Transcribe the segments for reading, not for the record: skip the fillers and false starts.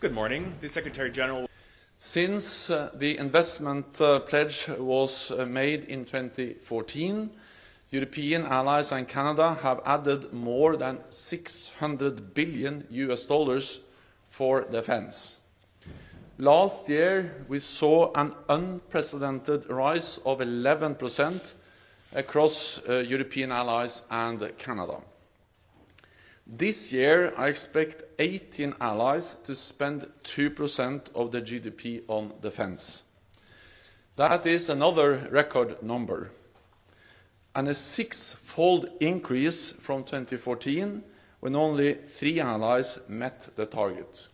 Good morning. The Secretary General. Since the investment pledge was made in 2014, European allies and Canada have added more than $600 billion for defense. Last year, we saw an unprecedented rise of 11% across European allies and Canada. This year, I expect 18 allies to spend 2% of their GDP on defense. That is another record number, and a six-fold increase from 2014, when only 3 allies met the target.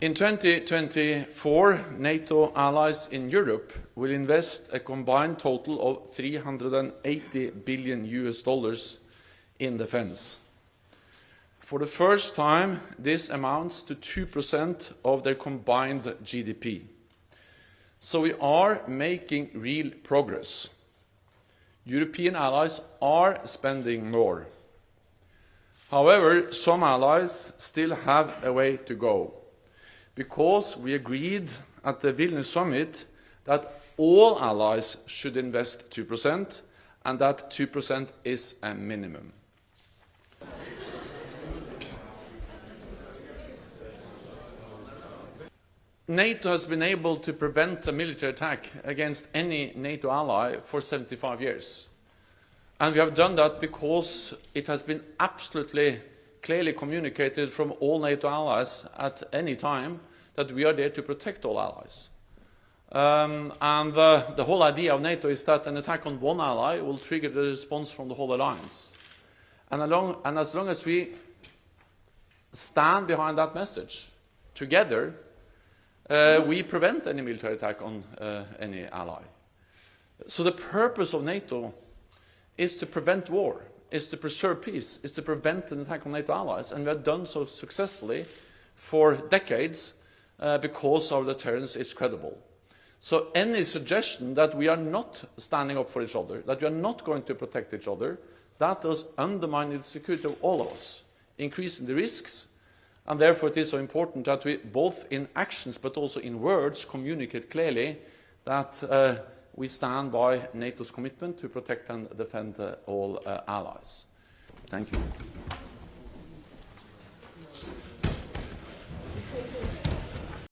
In 2024, NATO allies in Europe will invest a combined total of $380 billion in defense. For the first time, this amounts to 2% of their combined GDP. So we are making real progress. European allies are spending more. However, some allies still have a way to go, because we agreed at the Vilnius summit that all allies should invest 2%, and that 2% is a minimum. NATO has been able to prevent a military attack against any NATO ally for 75 years. And we have done that because it has been absolutely clearly communicated from all NATO allies at any time that we are there to protect all allies. The whole idea of NATO is that an attack on one ally will trigger the response from the whole alliance. And as long as we stand behind that message together, we prevent any military attack on any ally. So the purpose of NATO is to prevent war, is to preserve peace, is to prevent an attack on NATO allies, and we have done so successfully for decades because our deterrence is credible. So any suggestion that we are not standing up for each other, that we are not going to protect each other, that does undermine the security of all of us, increasing the risks, and therefore it is so important that we, both in actions but also in words, communicate clearly that we stand by NATO's commitment to protect and defend all allies. Thank you.